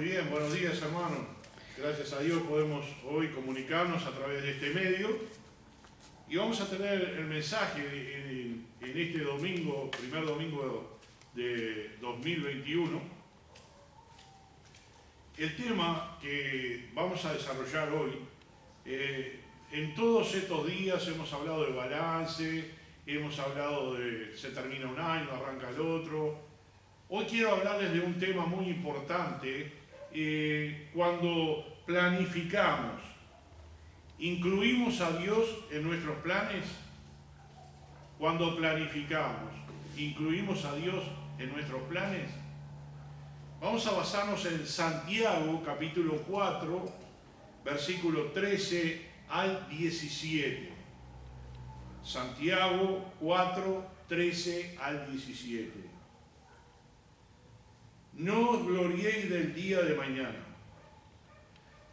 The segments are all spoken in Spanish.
Muy bien, buenos días hermanos. Gracias a Dios podemos hoy comunicarnos a través de este medio y vamos a tener el mensaje en este domingo, primer domingo de 2021. El tema que vamos a desarrollar hoy, en todos estos días hemos hablado de balance, hemos hablado de se termina un año, arranca el otro. Hoy quiero hablarles de un tema muy importante. Cuando planificamos, ¿incluimos a Dios en nuestros planes? Cuando planificamos, ¿incluimos a Dios en nuestros planes? Vamos a basarnos en Santiago, capítulo 4, versículo 13 al 17. Santiago 4, 13 al 17. No os gloriéis del día de mañana.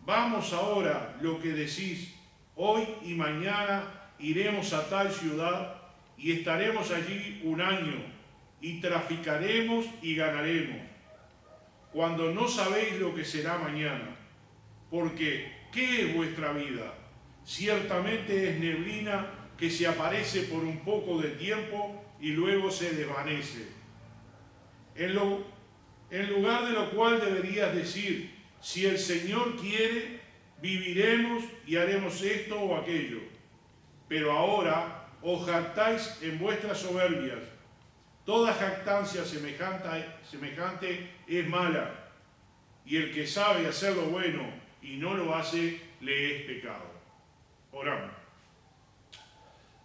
Vamos ahora, lo que decís, hoy y mañana iremos a tal ciudad y estaremos allí un año y traficaremos y ganaremos, cuando no sabéis lo que será mañana. Porque, ¿qué es vuestra vida? Ciertamente es neblina que se aparece por un poco de tiempo y luego se desvanece. En lugar de lo cual deberías decir, si el Señor quiere, viviremos y haremos esto o aquello. Pero ahora os jactáis en vuestras soberbias. Toda jactancia semejante es mala, y el que sabe hacer lo bueno y no lo hace, le es pecado. Oramos.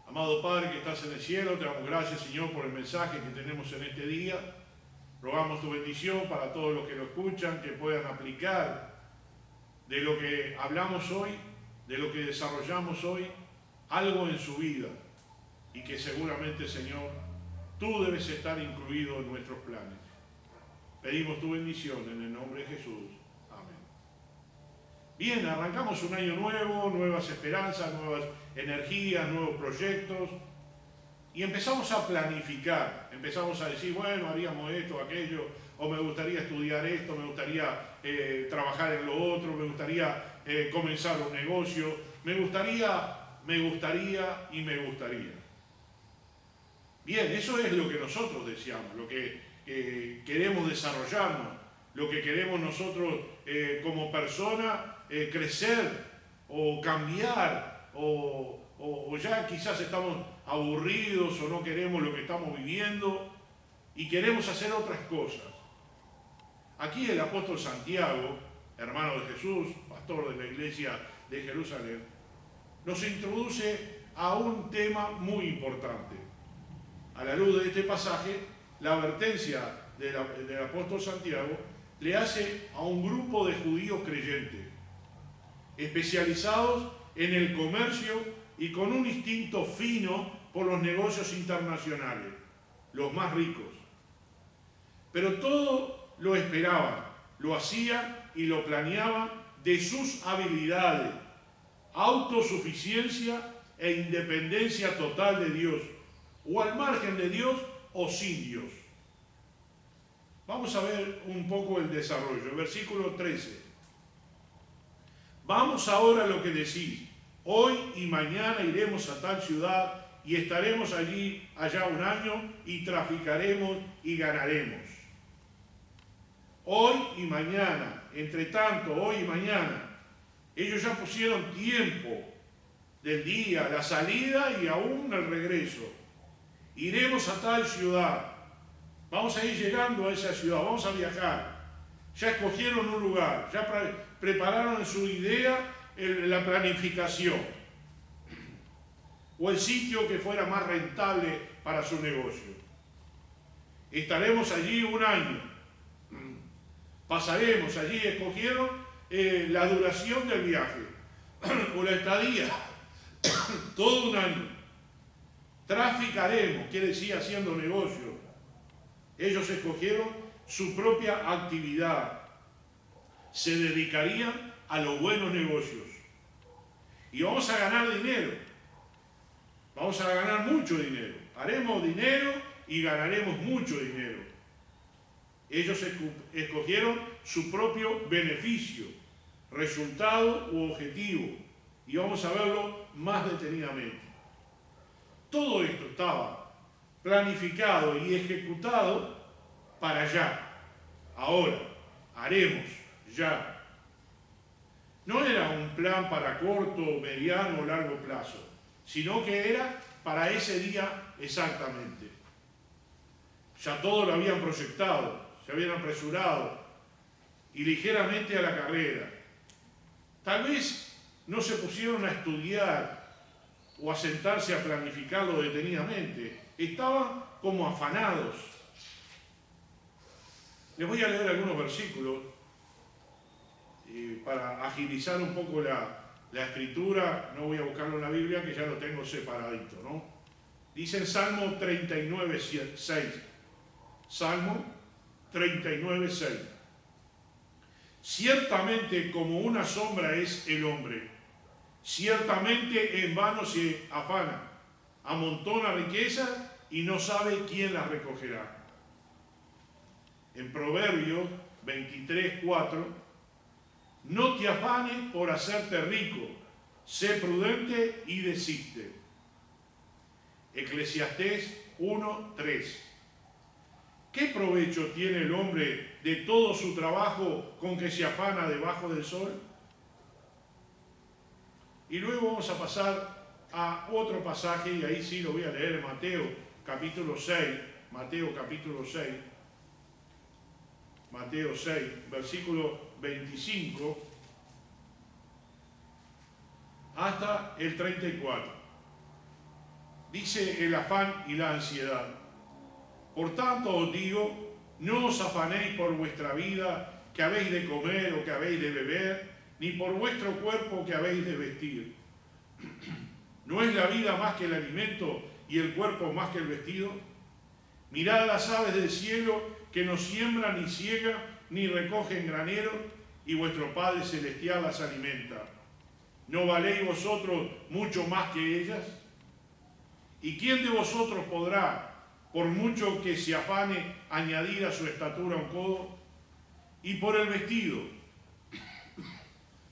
Amado Padre que estás en el cielo, te damos gracias, Señor, por el mensaje que tenemos en este día. Rogamos tu bendición para todos los que lo escuchan, que puedan aplicar de lo que hablamos hoy, de lo que desarrollamos hoy, algo en su vida. Y que seguramente, Señor, tú debes estar incluido en nuestros planes. Pedimos tu bendición en el nombre de Jesús. Amén. Bien, arrancamos un año nuevo, nuevas esperanzas, nuevas energías, nuevos proyectos. Y empezamos a planificar, empezamos a decir, bueno, haríamos esto, aquello, o me gustaría estudiar esto, me gustaría trabajar en lo otro, me gustaría comenzar un negocio, me gustaría. Bien, eso es lo que nosotros deseamos, lo que queremos desarrollarnos, lo que queremos nosotros como persona crecer o cambiar o ya quizás estamos aburridos o no queremos lo que estamos viviendo y queremos hacer otras cosas. Aquí el apóstol Santiago, hermano de Jesús, pastor de la iglesia de Jerusalén, nos introduce a un tema muy importante. A la luz de este pasaje, la advertencia del apóstol Santiago le hace a un grupo de judíos creyentes, especializados en el comercio y con un instinto fino por los negocios internacionales, los más ricos. Pero todo lo esperaban, lo hacían y lo planeaban de sus habilidades, autosuficiencia e independencia total de Dios, o al margen de Dios o sin Dios. Vamos a ver un poco el desarrollo. Versículo 13. Vamos ahora a lo que decís. Hoy y mañana iremos a tal ciudad y estaremos allá un año y traficaremos y ganaremos. Hoy y mañana, entre tanto, hoy y mañana, ellos ya pusieron tiempo del día, la salida y aún el regreso. Iremos a tal ciudad, vamos a ir llegando a esa ciudad, vamos a viajar. Ya escogieron un lugar, ya prepararon en su idea la planificación o el sitio que fuera más rentable para su negocio. Estaremos allí un año, pasaremos allí, escogieron la duración del viaje o la estadía, todo un año. Traficaremos, quiere decir haciendo negocio. Ellos escogieron su propia actividad, se dedicarían a los buenos negocios. Y vamos a ganar dinero. Vamos a ganar mucho dinero. Haremos dinero y ganaremos mucho dinero. Ellos escogieron su propio beneficio, resultado u objetivo. Y vamos a verlo más detenidamente. Todo esto estaba planificado y ejecutado para ya. Ahora, haremos ya. No era un plan para corto, mediano o largo plazo, sino que era para ese día exactamente. Ya todo lo habían proyectado, se habían apresurado y ligeramente a la carrera. Tal vez no se pusieron a estudiar o a sentarse a planificarlo detenidamente. Estaban como afanados. Les voy a leer algunos versículos para agilizar un poco la escritura. No voy a buscarlo en la Biblia, que ya lo tengo separadito, ¿no? Dice en Salmo 39, 6. Salmo 39, 6. Ciertamente como una sombra es el hombre, ciertamente en vano se afana, amontona riquezas y no sabe quién las recogerá. En Proverbios 23, 4, no te afanes por hacerte rico, sé prudente y desiste. Eclesiastés 1, 3. ¿Qué provecho tiene el hombre de todo su trabajo con que se afana debajo del sol? Y luego vamos a pasar a otro pasaje, y ahí sí lo voy a leer, en Mateo capítulo 6, Mateo capítulo 6, Mateo 6, versículo 25 hasta el 34. Dice el afán y la ansiedad. Por tanto os digo, no os afanéis por vuestra vida, que habéis de comer o que habéis de beber, ni por vuestro cuerpo que habéis de vestir. ¿No es la vida más que el alimento y el cuerpo más que el vestido? Mirad las aves del cielo, que no siembran ni ciegan ni recogen graneros, y vuestro Padre Celestial las alimenta. ¿No valéis vosotros mucho más que ellas? ¿Y quién de vosotros podrá, por mucho que se afane, añadir a su estatura un codo? Y por el vestido,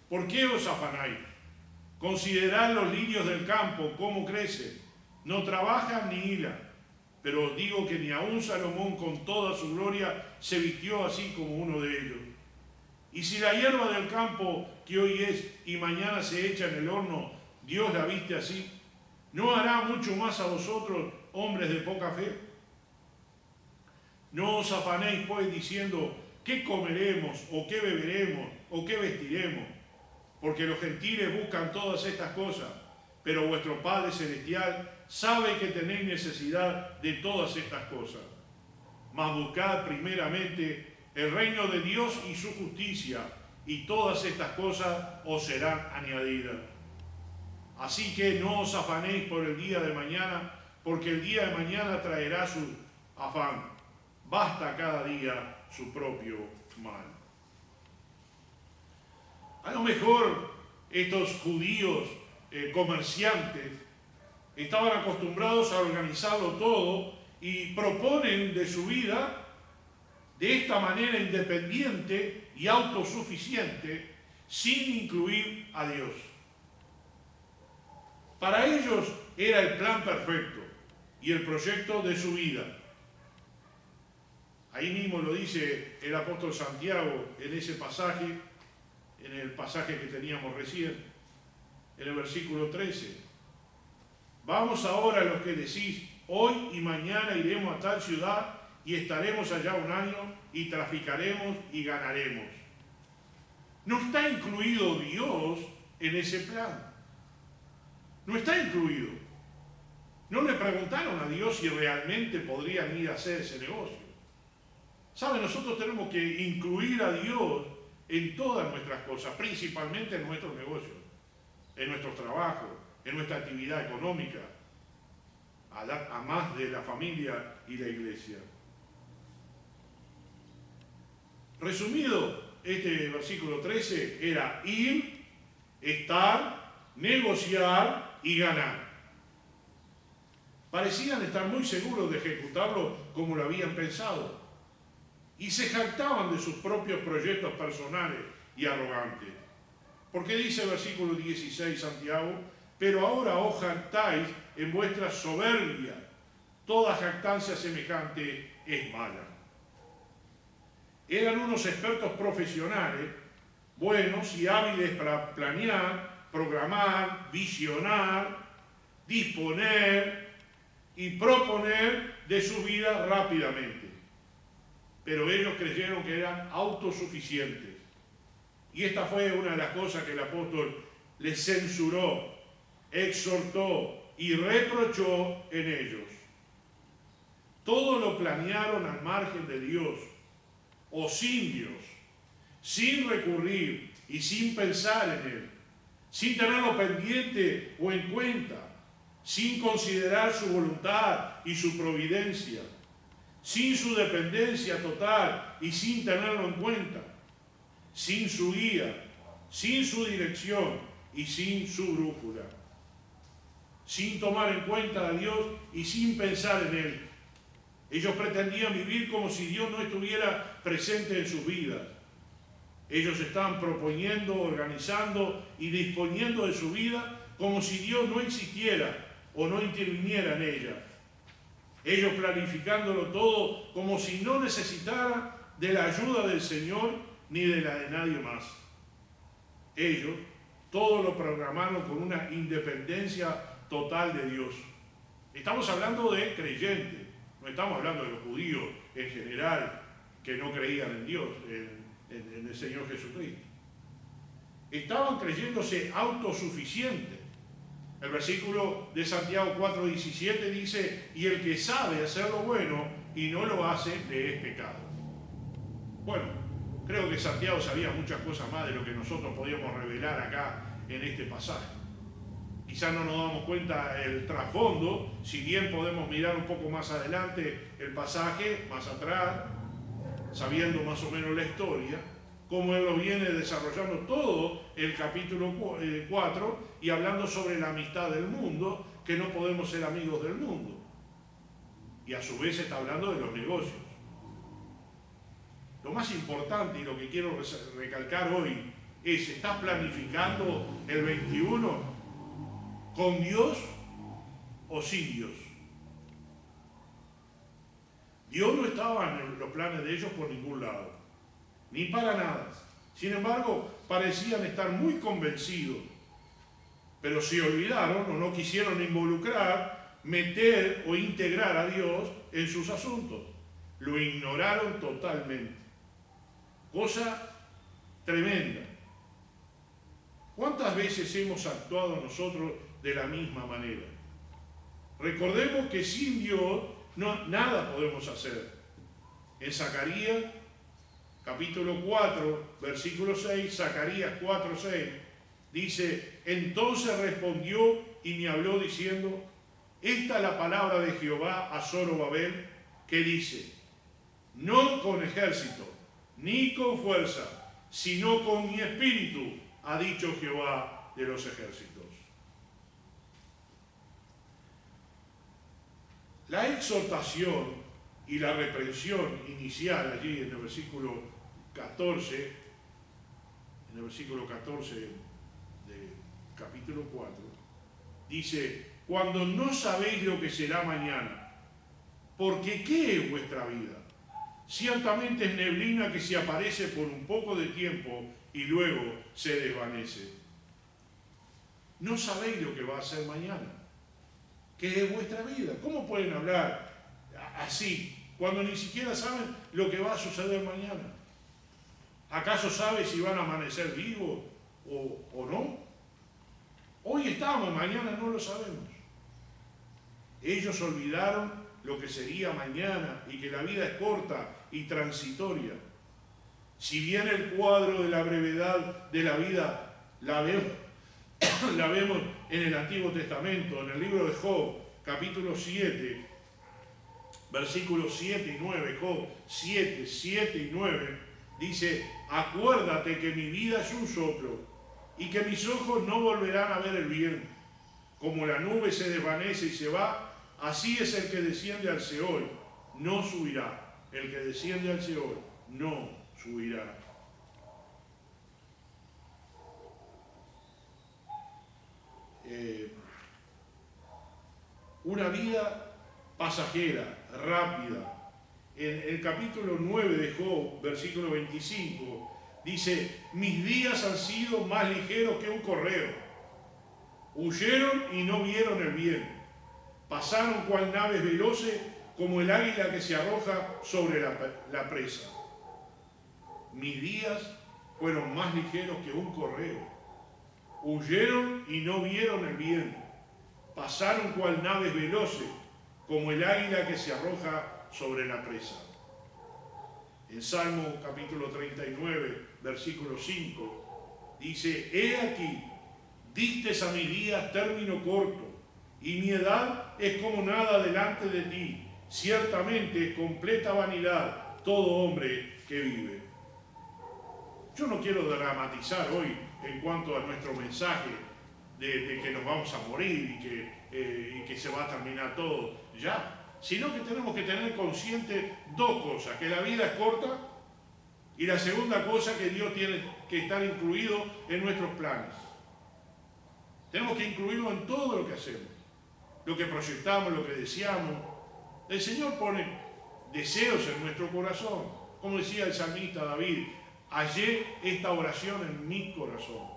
¿por qué os afanáis? Considerad los lirios del campo, cómo crecen, no trabajan ni hilan. Pero os digo que ni aun Salomón con toda su gloria se vistió así como uno de ellos. Y si la hierba del campo, que hoy es y mañana se echa en el horno, Dios la viste así, ¿no hará mucho más a vosotros, hombres de poca fe? No os afanéis pues diciendo, ¿qué comeremos, o qué beberemos, o qué vestiremos? Porque los gentiles buscan todas estas cosas, pero vuestro Padre Celestial sabe que tenéis necesidad de todas estas cosas. Mas buscad primeramente el reino de Dios y su justicia, y todas estas cosas os serán añadidas. Así que no os afanéis por el día de mañana, porque el día de mañana traerá su afán. Basta cada día su propio mal. A lo mejor estos judíos comerciantes estaban acostumbrados a organizarlo todo y proponen de su vida de esta manera independiente y autosuficiente, sin incluir a Dios. Para ellos era el plan perfecto y el proyecto de su vida. Ahí mismo lo dice el apóstol Santiago en ese pasaje, en el pasaje que teníamos recién, en el versículo 13. Vamos ahora los que decís, hoy y mañana iremos a tal ciudad y estaremos allá un año y traficaremos y ganaremos. No está incluido Dios en ese plan. No está incluido. No le preguntaron a Dios si realmente podrían ir a hacer ese negocio. ¿Sabe? Nosotros tenemos que incluir a Dios en todas nuestras cosas, principalmente en nuestros negocios, en nuestros trabajos, en nuestra actividad económica, a más de la familia y la iglesia. Resumido, este versículo 13 era ir, estar, negociar y ganar. Parecían estar muy seguros de ejecutarlo como lo habían pensado. y se jactaban de sus propios proyectos personales y arrogantes. Porque dice el versículo 16 Santiago, pero ahora os jactáis en vuestra soberbia, toda jactancia semejante es mala. Eran unos expertos profesionales, buenos y hábiles para planear, programar, visionar, disponer y proponer de su vida rápidamente. Pero ellos creyeron que eran autosuficientes. Y esta fue una de las cosas que el apóstol les censuró, exhortó y reprochó en ellos. Todo lo planearon al margen de Dios, o sin Dios, sin recurrir y sin pensar en Él, sin tenerlo pendiente o en cuenta, sin considerar su voluntad y su providencia, sin su dependencia total y sin tenerlo en cuenta, sin su guía, sin su dirección y sin su brújula, sin tomar en cuenta a Dios y sin pensar en Él. Ellos pretendían vivir como si Dios no estuviera presente en sus vidas. Ellos estaban proponiendo, organizando y disponiendo de su vida como si Dios no existiera o no interviniera en ella. Ellos planificándolo todo como si no necesitara de la ayuda del Señor ni de la de nadie más. Ellos todo lo programaron con una independencia total de Dios. Estamos hablando de creyentes, no estamos hablando de los judíos en general que no creían en Dios, en el Señor Jesucristo. Estaban creyéndose autosuficientes. El versículo de Santiago 4:17 dice, y el que sabe hacer lo bueno y no lo hace, le es pecado. Bueno, creo que Santiago sabía muchas cosas más de lo que nosotros podíamos revelar acá en este pasaje. Quizás no nos damos cuenta el trasfondo, si bien podemos mirar un poco más adelante el pasaje, más atrás, sabiendo más o menos la historia, cómo él lo viene desarrollando todo el capítulo 4 y hablando sobre la amistad del mundo, que no podemos ser amigos del mundo. Y a su vez está hablando de los negocios. Lo más importante y lo que quiero recalcar hoy es, ¿estás planificando el 21 con Dios o sin Dios? Dios no estaba en los planes de ellos por ningún lado, ni para nada. Sin embargo, parecían estar muy convencidos, pero se olvidaron o no quisieron involucrar, meter o integrar a Dios en sus asuntos. Lo ignoraron totalmente. Cosa tremenda. ¿Cuántas veces hemos actuado nosotros de la misma manera? Recordemos que sin Dios nada podemos hacer. En Zacarías, capítulo 4, versículo 6, Zacarías 4, 6, dice, entonces respondió y me habló diciendo, esta es la palabra de Jehová a Zorobabel, que dice, no con ejército, ni con fuerza, sino con mi espíritu, ha dicho Jehová de los ejércitos. La exhortación y la reprensión inicial allí en el versículo 14, del capítulo 4, dice, cuando no sabéis lo que será mañana, porque ¿qué es vuestra vida? Ciertamente es neblina que se aparece por un poco de tiempo y luego se desvanece. No sabéis lo que va a ser mañana. ¿Qué es vuestra vida? ¿Cómo pueden hablar así cuando ni siquiera saben lo que va a suceder mañana? ¿Acaso sabe si van a amanecer vivos o no? Hoy estamos, mañana no lo sabemos. Ellos olvidaron lo que sería mañana y que la vida es corta y transitoria. Si bien el cuadro de la brevedad de la vida la vemos en el Antiguo Testamento, en el libro de Job, capítulo 7, versículos 7 y 9, Job 7, 7 y 9, dice, acuérdate que mi vida es un soplo y que mis ojos no volverán a ver el bien. Como la nube se desvanece y se va, así es el que desciende al Seol, no subirá. El que desciende al Seol no subirá. Una vida pasajera, rápida. En el capítulo 9 de Job, versículo 25, dice: mis días han sido más ligeros que un correo. Huyeron y no vieron el bien. Pasaron cual naves veloces, como el águila que se arroja sobre la presa. Mis días fueron más ligeros que un correo. Huyeron y no vieron el bien. Pasaron cual naves veloces, como el águila que se arroja sobre la presa. En Salmo capítulo 39, versículo 5, dice: he aquí, distes a mis días término corto, y mi edad es como nada delante de ti. Ciertamente es completa vanidad todo hombre que vive. Yo no quiero dramatizar hoy en cuanto a nuestro mensaje de que nos vamos a morir y que se va a terminar todo ya, sino que tenemos que tener consciente dos cosas: que la vida es corta, y la segunda cosa, que Dios tiene que estar incluido en nuestros planes. Tenemos que incluirlo en todo lo que hacemos, lo que proyectamos, lo que deseamos. El Señor pone deseos en nuestro corazón. Como decía el salmista David: hallé esta oración en mi corazón.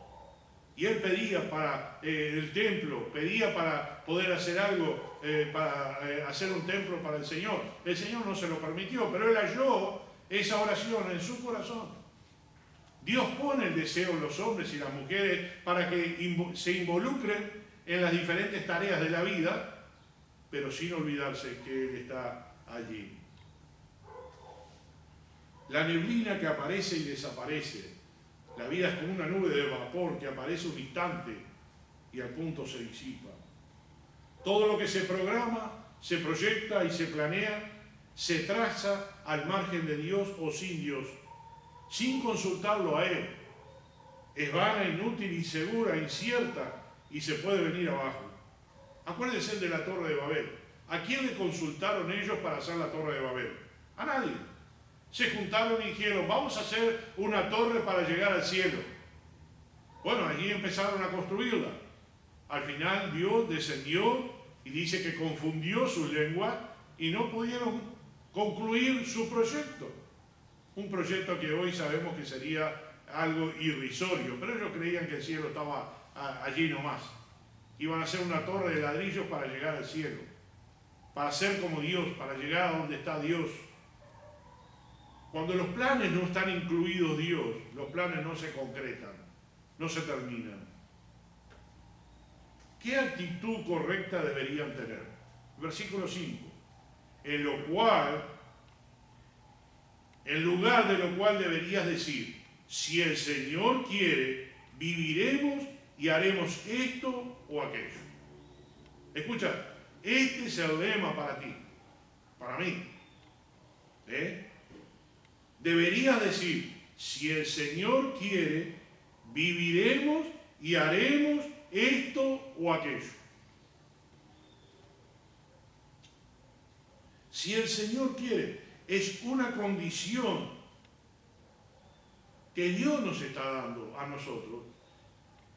Y él pedía para el templo, pedía para poder hacer algo, para hacer un templo para el Señor. El Señor no se lo permitió, pero él halló esa oración en su corazón. Dios pone el deseo en los hombres y las mujeres para que se involucren en las diferentes tareas de la vida, pero sin olvidarse que Él está allí. La neblina que aparece y desaparece. La vida es como una nube de vapor que aparece un instante y al punto se disipa. Todo lo que se programa, se proyecta y se planea, se traza al margen de Dios o sin Dios, sin consultarlo a Él. Es vana, inútil, insegura, incierta y se puede venir abajo. Acuérdense de la Torre de Babel. ¿A quién le consultaron ellos para hacer la Torre de Babel? A nadie. Se juntaron y dijeron: vamos a hacer una torre para llegar al cielo. Bueno, allí empezaron a construirla. Al final Dios descendió y dice que confundió su lengua y no pudieron concluir su proyecto. Un proyecto que hoy sabemos que sería algo irrisorio, pero ellos creían que el cielo estaba allí nomás. Iban a hacer una torre de ladrillos para llegar al cielo, para ser como Dios, para llegar a donde está Dios. Cuando los planes no están incluidos Dios, los planes no se concretan, no se terminan. ¿Qué actitud correcta deberían tener? Versículo 5. En lugar de lo cual deberías decir: si el Señor quiere, viviremos y haremos esto o aquello. Escucha, este es el lema para ti, para mí. Deberías decir: si el Señor quiere, viviremos y haremos esto o aquello. Si el Señor quiere, es una condición que Dios nos está dando a nosotros,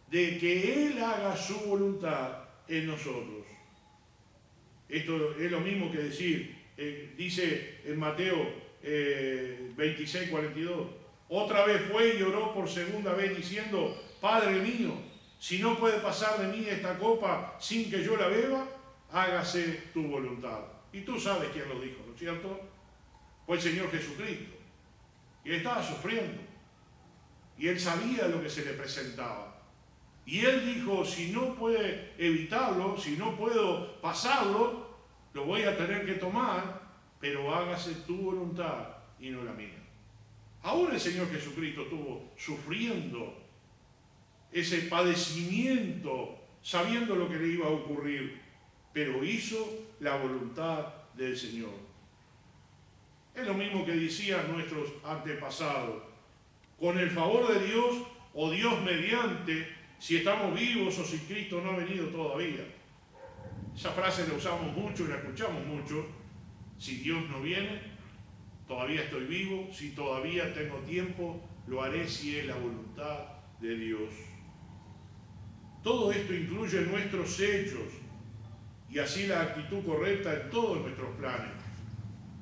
de que Él haga su voluntad en nosotros. Esto es lo mismo que decir, dice en Mateo 26, 42, otra vez fue y oró por segunda vez diciendo: Padre mío, si no puede pasar de mí esta copa sin que yo la beba, hágase tu voluntad. Y tú sabes quién lo dijo, ¿no es cierto? Fue el Señor Jesucristo. Y Él estaba sufriendo. Y Él sabía lo que se le presentaba. Y Él dijo: si no puede evitarlo, si no puedo pasarlo, lo voy a tener que tomar, pero hágase tu voluntad y no la mía. Aún el Señor Jesucristo estuvo sufriendo ese padecimiento, sabiendo lo que le iba a ocurrir, pero hizo la voluntad del Señor. Es lo mismo que decían nuestros antepasados: con el favor de Dios, o Dios mediante, si estamos vivos o si Cristo no ha venido todavía. Esa frase la usamos mucho y la escuchamos mucho. Si Dios no viene, todavía estoy vivo, si todavía tengo tiempo, lo haré si es la voluntad de Dios. Todo esto incluye nuestros hechos y así la actitud correcta en todos nuestros planes.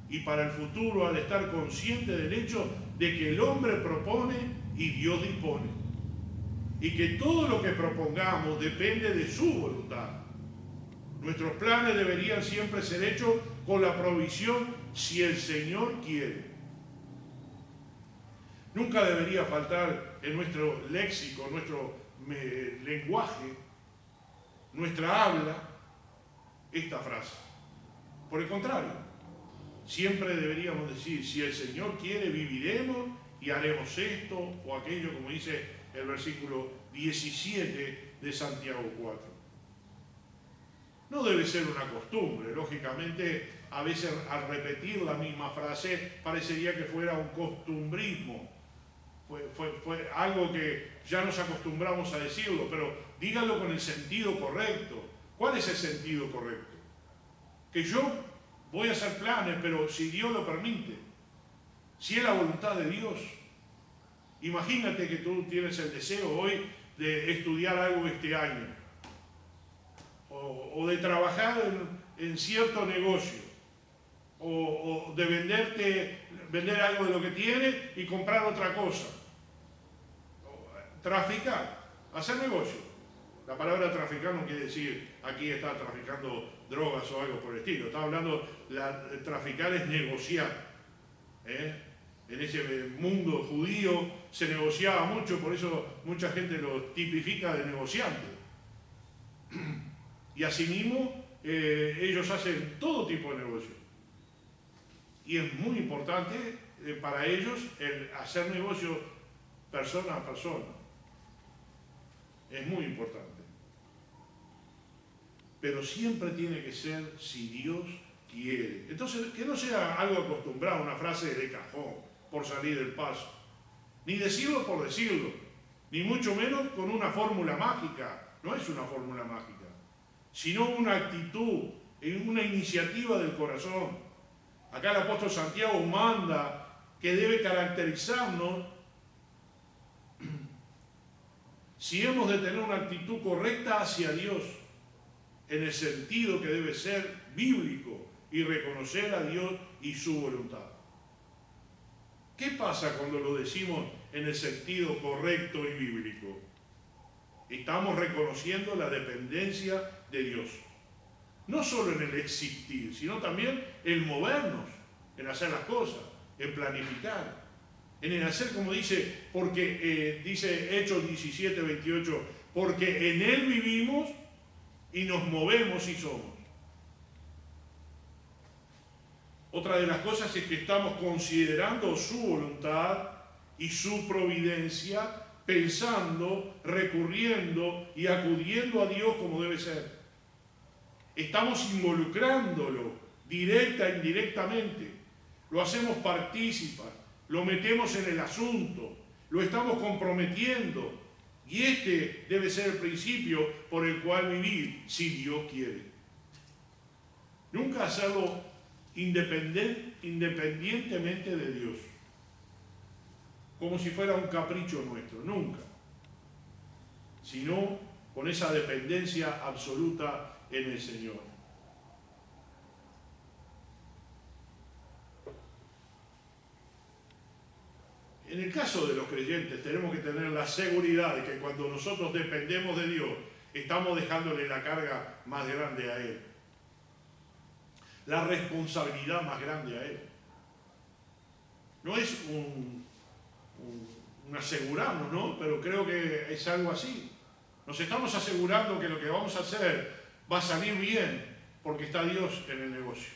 Y para el futuro, al estar consciente del hecho de que el hombre propone y Dios dispone. Y que todo lo que propongamos depende de su voluntad. Nuestros planes deberían siempre ser hechos con la provisión si el Señor quiere. Nunca debería faltar en nuestro léxico, nuestro lenguaje, nuestra habla, esta frase. Por el contrario, siempre deberíamos decir, si el Señor quiere, viviremos y haremos esto o aquello, como dice el versículo 17 de Santiago 4. No debe ser una costumbre, lógicamente, a veces al repetir la misma frase parecería que fuera un costumbrismo. Fue algo que ya nos acostumbramos a decirlo, pero díganlo con el sentido correcto. ¿Cuál es el sentido correcto? Que yo voy a hacer planes, pero si Dios lo permite, si es la voluntad de Dios. Imagínate que tú tienes el deseo hoy de estudiar algo este año, o de trabajar en cierto negocio, o de vender algo de lo que tienes y comprar otra cosa. Traficar, hacer negocio. La palabra traficar no quiere decir aquí está traficando drogas o algo por el estilo. Está hablando, traficar es negociar. En ese mundo judío se negociaba mucho, por eso mucha gente lo tipifica de negociante. Y asimismo, ellos hacen todo tipo de negocio. Y es muy importante para ellos el hacer negocio persona a persona. Es muy importante. Pero siempre tiene que ser si Dios quiere. Entonces, que no sea algo acostumbrado, una frase de cajón, por salir del paso. Ni decirlo por decirlo. Ni mucho menos con una fórmula mágica. No es una fórmula mágica. Sino una actitud, una iniciativa del corazón. Acá el apóstol Santiago manda que debe caracterizarnos si hemos de tener una actitud correcta hacia Dios, en el sentido que debe ser bíblico y reconocer a Dios y su voluntad. ¿Qué pasa cuando lo decimos en el sentido correcto y bíblico? Estamos reconociendo la dependencia de Dios. No solo en el existir, sino también en movernos, en hacer las cosas, en planificar, en el hacer como dice, porque dice Hechos 17, 28, porque en Él vivimos y nos movemos y somos. Otra de las cosas es que estamos considerando su voluntad y su providencia, pensando, recurriendo y acudiendo a Dios como debe ser. Estamos involucrándolo directa e indirectamente. Lo hacemos partícipe, lo metemos en el asunto, lo estamos comprometiendo. Y este debe ser el principio por el cual vivir, si Dios quiere. Nunca hacerlo independientemente de Dios, como si fuera un capricho nuestro, nunca. Sino con esa dependencia absoluta en el Señor. En el caso de los creyentes tenemos que tener la seguridad de que cuando nosotros dependemos de Dios, estamos dejándole la carga más grande a Él. La responsabilidad más grande a Él. No es un asegurarnos, ¿no? Pero creo que es algo así. Nos estamos asegurando que lo que vamos a hacer va a salir bien porque está Dios en el negocio.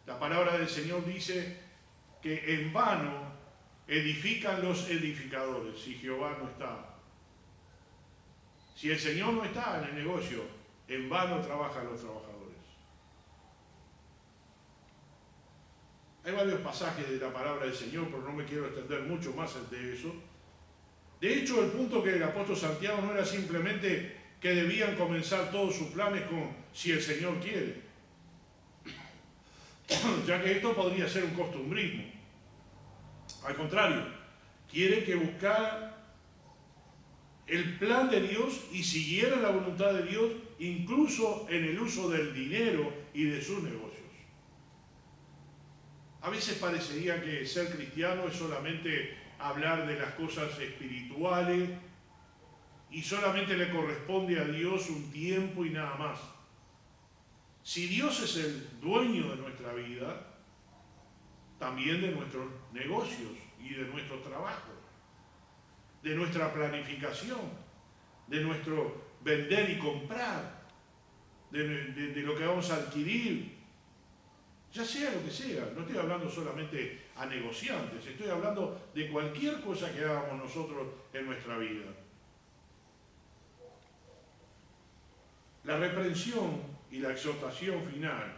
La palabra del Señor dice que en vano edifican los edificadores si Jehová no está. Si el Señor no está en el negocio, en vano trabajan los trabajadores. Hay varios pasajes de la palabra del Señor, pero no me quiero extender mucho más de eso. De hecho, el punto que el apóstol Santiago no era simplemente que debían comenzar todos sus planes con si el Señor quiere. ya que esto podría ser un costumbrismo. Al contrario, quiere que buscara el plan de Dios y siguiera la voluntad de Dios, incluso en el uso del dinero y de sus negocios. A veces parecería que ser cristiano es solamente hablar de las cosas espirituales y solamente le corresponde a Dios un tiempo y nada más. Si Dios es el dueño de nuestra vida, también de nuestros negocios y de nuestro trabajo, de nuestra planificación, de nuestro vender y comprar, de lo que vamos a adquirir, ya sea lo que sea. No estoy hablando solamente a negociantes, estoy hablando de cualquier cosa que hagamos nosotros en nuestra vida. La reprensión y la exhortación final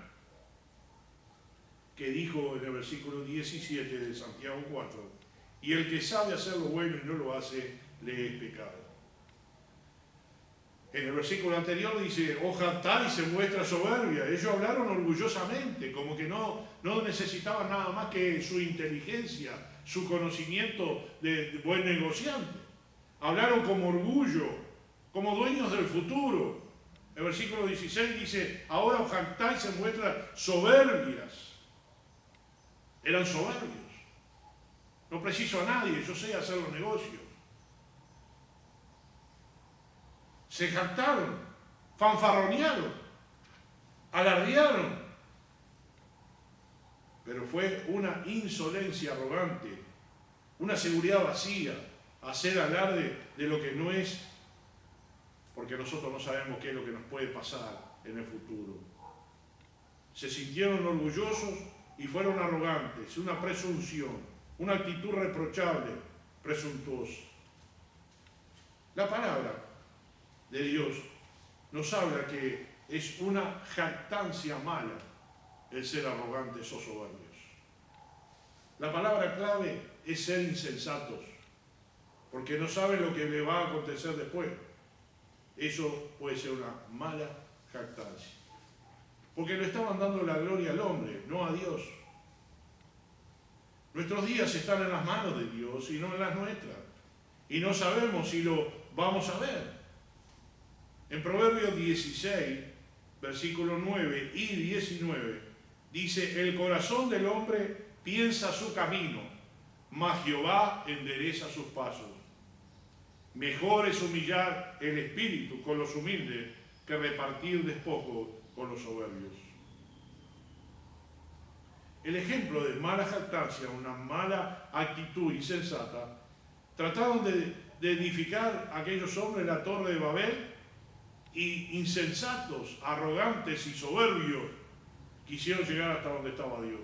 que dijo en el versículo 17 de Santiago 4, y el que sabe hacer lo bueno y no lo hace, le es pecado. En el versículo anterior dice, oh jactáis en vuestra soberbia. Ellos hablaron orgullosamente, como que no necesitaban nada más que su inteligencia, su conocimiento de buen negociante. Hablaron como orgullo, como dueños del futuro. El versículo 16 dice, ahora os jactáis en vuestras soberbias. Eran soberbios. No preciso a nadie, yo sé hacer los negocios. Se jactaron, fanfarronearon, alardearon. Pero fue una insolencia arrogante, una seguridad vacía, hacer alarde de lo que no es, porque nosotros no sabemos qué es lo que nos puede pasar en el futuro. Se sintieron orgullosos y fueron arrogantes, una presunción, una actitud reprochable, presuntuosa. La palabra de Dios nos habla que es una jactancia mala el ser arrogantes o soberbios. La palabra clave es ser insensatos, porque no saben lo que le va a acontecer después. Eso puede ser una mala jactancia, porque le estaban dando la gloria al hombre, no a Dios. Nuestros días están en las manos de Dios y no en las nuestras, y no sabemos si lo vamos a ver. En Proverbios 16, versículos 9 y 19, dice, el corazón del hombre piensa su camino, mas Jehová endereza sus pasos. Mejor es humillar el espíritu con los humildes que repartir despojo con los soberbios. El ejemplo de mala jactancia, una mala actitud insensata, trataron de edificar aquellos hombres la torre de Babel, y insensatos, arrogantes y soberbios quisieron llegar hasta donde estaba Dios.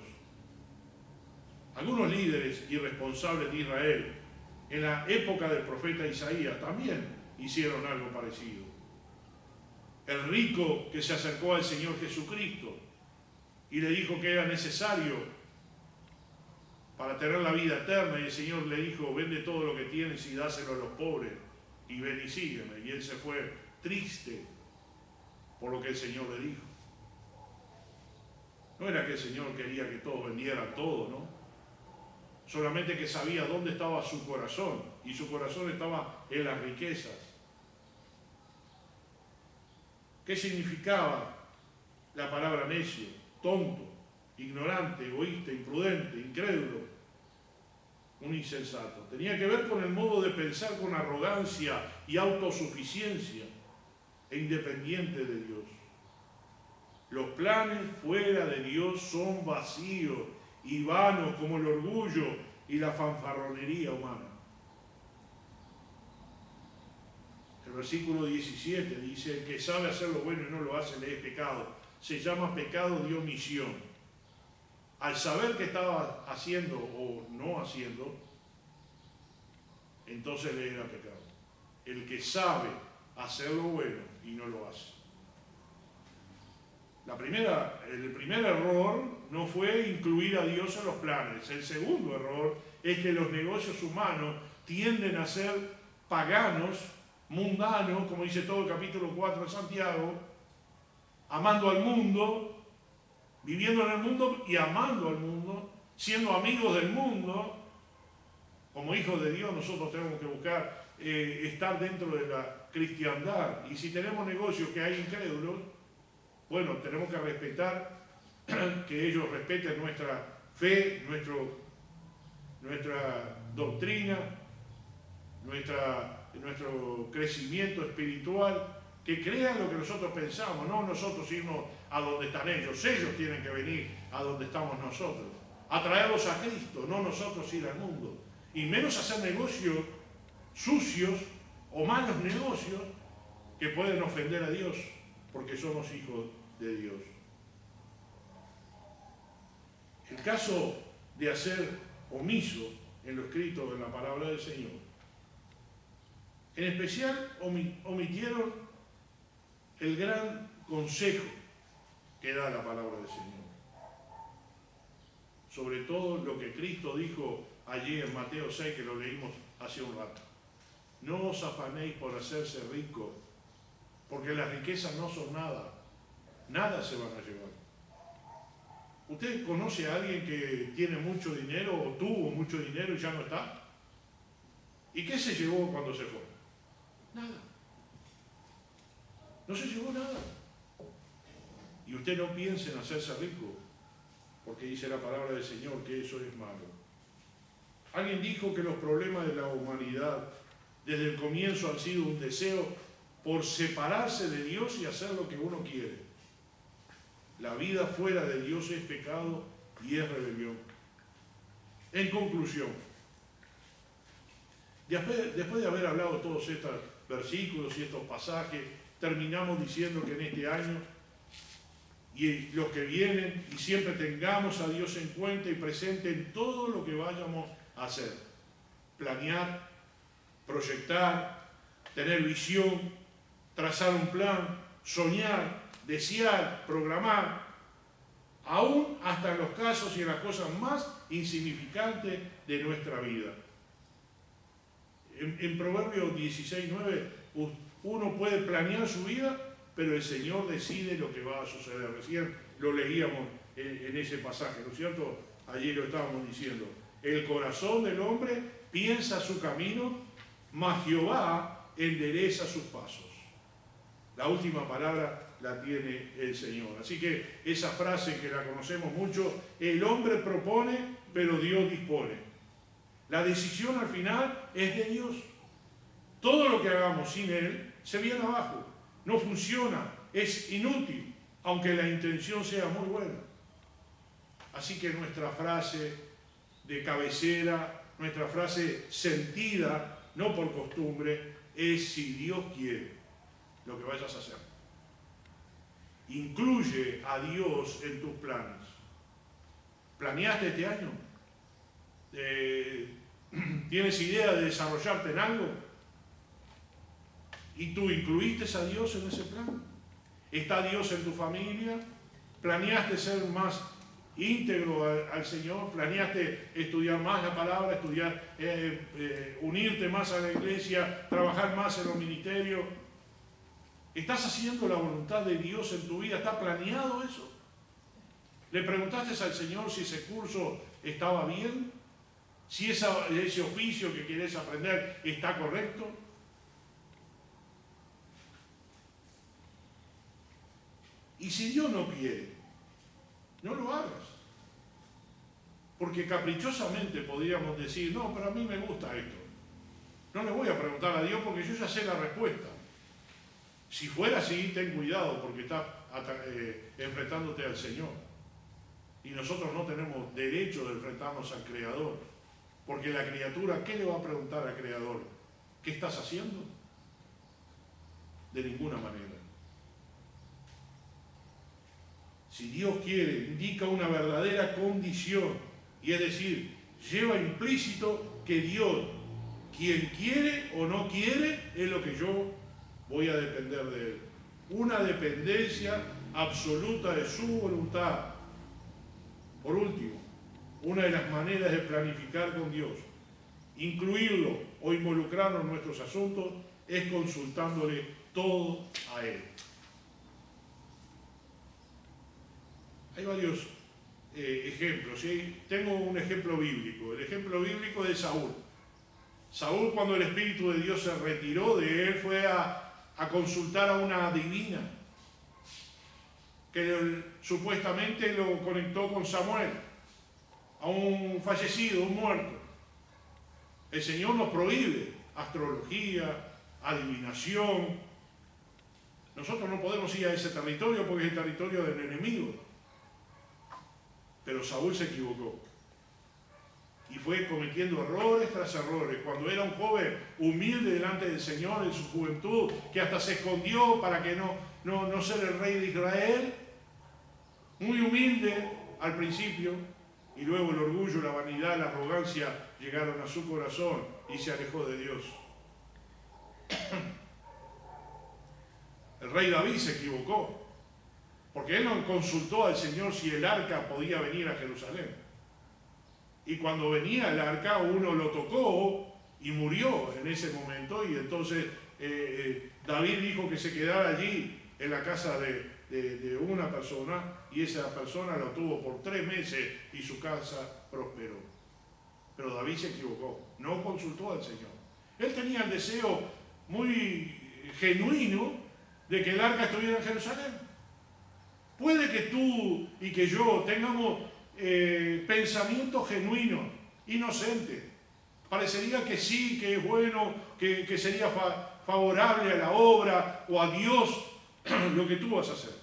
Algunos líderes irresponsables de Israel en la época del profeta Isaías también hicieron algo parecido. El rico que se acercó al Señor Jesucristo y le dijo que era necesario para tener la vida eterna, y el Señor le dijo, vende todo lo que tienes y dáselo a los pobres y ven y sígueme. Y él se fue triste por lo que el Señor le dijo. No era que el Señor quería que todos vendieran todo, ¿no? Solamente que sabía dónde estaba su corazón, y su corazón estaba en las riquezas. ¿Qué significaba la palabra necio? Tonto, ignorante, egoísta, imprudente, incrédulo, un insensato. Tenía que ver con el modo de pensar con arrogancia y autosuficiencia e independiente de Dios. Los planes fuera de Dios son vacíos y vanos como el orgullo y la fanfarronería humana. El versículo 17 dice, el que sabe hacer lo bueno y no lo hace le es pecado. Se llama pecado de omisión. Al saber que estaba haciendo o no haciendo, entonces le era pecado. El que sabe hacer lo bueno y no lo hace. El primer error no fue incluir a Dios en los planes. El segundo error es que los negocios humanos tienden a ser paganos, mundanos, como dice todo el capítulo 4 de Santiago, amando al mundo viviendo en el mundo y amando al mundo, siendo amigos del mundo. Como hijos de Dios nosotros tenemos que buscar estar dentro de la cristiandad. Y si tenemos negocios que hay incrédulos, bueno, tenemos que respetar, que ellos respeten nuestra fe, nuestra doctrina, nuestro crecimiento espiritual, que crean lo que nosotros pensamos, no nosotros irnos a donde están ellos. Ellos tienen que venir a donde estamos nosotros, a traerlos a Cristo, no nosotros ir al mundo. Y menos hacer negocios sucios o malos negocios que pueden ofender a Dios, porque somos hijos de Dios. El caso de hacer omiso en lo escrito en la palabra del Señor, en especial omitieron el gran consejo que da la palabra del Señor. Sobre todo lo que Cristo dijo allí en Mateo 6, que lo leímos hace un rato. No os afanéis por hacerse ricos, porque las riquezas no son nada. Nada se van a llevar. ¿Usted conoce a alguien que tiene mucho dinero o tuvo mucho dinero y ya no está? ¿Y qué se llevó cuando se fue? Nada. No se llevó nada. Y usted no piense en hacerse rico, porque dice la palabra del Señor que eso es malo. Alguien dijo que los problemas de la humanidad desde el comienzo han sido un deseo por separarse de Dios y hacer lo que uno quiere. La vida fuera de Dios es pecado y es rebelión. En conclusión, después de haber hablado todos estos versículos y estos pasajes, terminamos diciendo que en este año y los que vienen, y siempre tengamos a Dios en cuenta y presente en todo lo que vayamos a hacer. Planear, proyectar, tener visión, trazar un plan, soñar, desear, programar, aún hasta en los casos y en las cosas más insignificantes de nuestra vida. En Proverbios 16:9, uno puede planear su vida, pero el Señor decide lo que va a suceder. Recién lo leíamos en ese pasaje, ¿no es cierto? Allí lo estábamos diciendo. El corazón del hombre piensa su camino, mas Jehová endereza sus pasos. La última palabra la tiene el Señor. Así que esa frase que la conocemos mucho, el hombre propone, pero Dios dispone. La decisión al final es de Dios. Todo lo que hagamos sin Él se viene abajo. No funciona, es inútil, aunque la intención sea muy buena. Así que nuestra frase de cabecera, nuestra frase sentida, no por costumbre, es: si Dios quiere lo que vayas a hacer. Incluye a Dios en tus planes. ¿Planeaste este año? ¿Tienes idea de desarrollarte en algo? ¿Y tú incluiste a Dios en ese plan? ¿Está Dios en tu familia? ¿Planeaste ser más íntegro al Señor? ¿Planeaste estudiar más la palabra, unirte más a la iglesia, trabajar más en los ministerios? ¿Estás haciendo la voluntad de Dios en tu vida? ¿Está planeado eso? ¿Le preguntaste al Señor si ese curso estaba bien? ¿Si ese oficio que quieres aprender está correcto? Y si Dios no quiere, no lo hagas. Porque caprichosamente podríamos decir: no, pero a mí me gusta esto. No le voy a preguntar a Dios porque yo ya sé la respuesta. Si fuera así, ten cuidado, porque estás enfrentándote al Señor. Y nosotros no tenemos derecho de enfrentarnos al Creador. Porque la criatura, ¿qué le va a preguntar al Creador? ¿Qué estás haciendo? De ninguna manera. Si Dios quiere, indica una verdadera condición, y es decir, lleva implícito que Dios, quien quiere o no quiere, es lo que yo voy a depender de Él. Una dependencia absoluta de su voluntad. Por último, una de las maneras de planificar con Dios, incluirlo o involucrarlo en nuestros asuntos, es consultándole todo a Él. Hay varios ejemplos, ¿sí? Tengo un ejemplo bíblico, el ejemplo bíblico de Saúl. Saúl, cuando el Espíritu de Dios se retiró de él, fue a consultar a una adivina que supuestamente lo conectó con Samuel, a un fallecido, un muerto. El Señor nos prohíbe astrología, adivinación. Nosotros no podemos ir a ese territorio porque es el territorio del enemigo. Pero Saúl se equivocó y fue cometiendo errores tras errores. Cuando era un joven humilde delante del Señor en su juventud, que hasta se escondió para que no ser el rey de Israel, muy humilde al principio, y luego el orgullo, la vanidad, la arrogancia llegaron a su corazón y se alejó de Dios. El rey David se equivocó, porque él no consultó al Señor si el arca podía venir a Jerusalén. Y cuando venía el arca, uno lo tocó y murió en ese momento, y entonces David dijo que se quedara allí en la casa de una persona, y esa persona lo tuvo por 3 meses y su casa prosperó. Pero David se equivocó, no consultó al Señor. Él tenía el deseo muy genuino de que el arca estuviera en Jerusalén. Puede que tú y que yo tengamos pensamientos genuinos, inocentes. Parecería que sí, que es bueno, que sería favorable a la obra o a Dios lo que tú vas a hacer.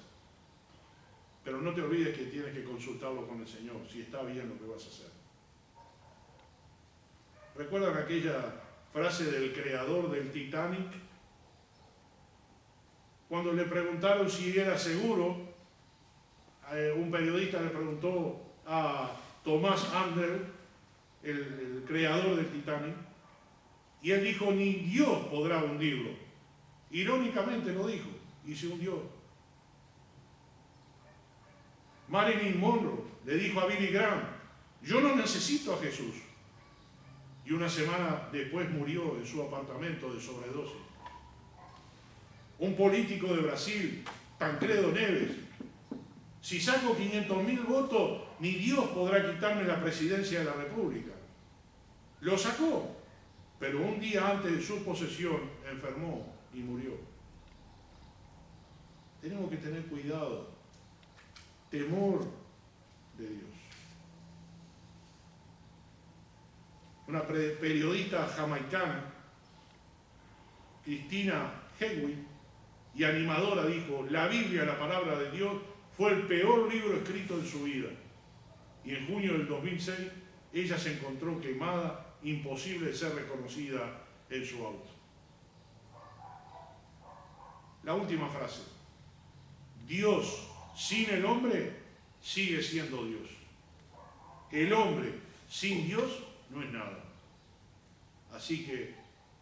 Pero no te olvides que tienes que consultarlo con el Señor, si está bien lo que vas a hacer. ¿Recuerdan aquella frase del creador del Titanic? Cuando le preguntaron si era seguro, un periodista le preguntó a Thomas Andrew, el creador del Titanic, y él dijo: ni Dios podrá hundirlo. Irónicamente lo dijo, y se hundió. Marilyn Monroe le dijo a Billy Graham: yo no necesito a Jesús. Y una semana después murió en su apartamento de sobredosis. Un político de Brasil, Tancredo Neves: si saco 500.000 votos, ni Dios podrá quitarme la presidencia de la República. Lo sacó, pero un día antes de su posesión enfermó y murió. Tenemos que tener cuidado, temor de Dios. Una periodista jamaicana, Christina Hegwin, y animadora, dijo: la Biblia, la palabra de Dios, fue el peor libro escrito en su vida. Y en junio del 2006, ella se encontró quemada, imposible de ser reconocida en su auto. La última frase: Dios sin el hombre sigue siendo Dios. El hombre sin Dios no es nada. Así que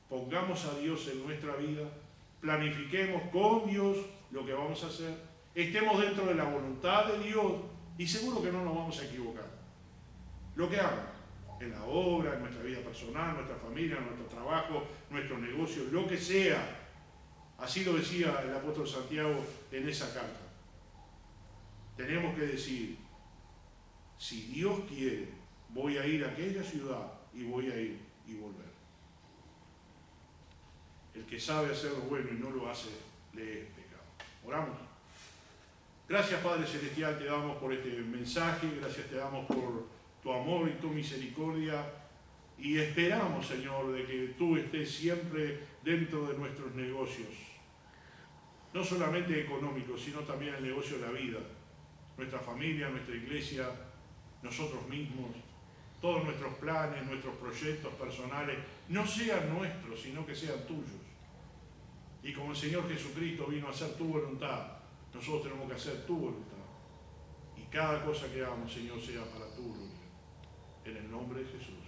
pongamos a Dios en nuestra vida, planifiquemos con Dios lo que vamos a hacer, estemos dentro de la voluntad de Dios y seguro que no nos vamos a equivocar. Lo que hagan, en la obra, en nuestra vida personal, nuestra familia, nuestro trabajo, nuestro negocio, lo que sea. Así lo decía el apóstol Santiago en esa carta. Tenemos que decir: si Dios quiere, voy a ir a aquella ciudad y voy a ir y volver. El que sabe hacer lo bueno y no lo hace, le es pecado. Oramos. Gracias, Padre Celestial, te damos por este mensaje, gracias te damos por tu amor y tu misericordia, y esperamos, Señor, de que tú estés siempre dentro de nuestros negocios, no solamente económicos, sino también el negocio de la vida, nuestra familia, nuestra iglesia, nosotros mismos, todos nuestros planes, nuestros proyectos personales, no sean nuestros, sino que sean tuyos. Y como el Señor Jesucristo vino a hacer tu voluntad, nosotros tenemos que hacer tu voluntad. Y cada cosa que hagamos, Señor, sea para tu gloria. En el nombre de Jesús.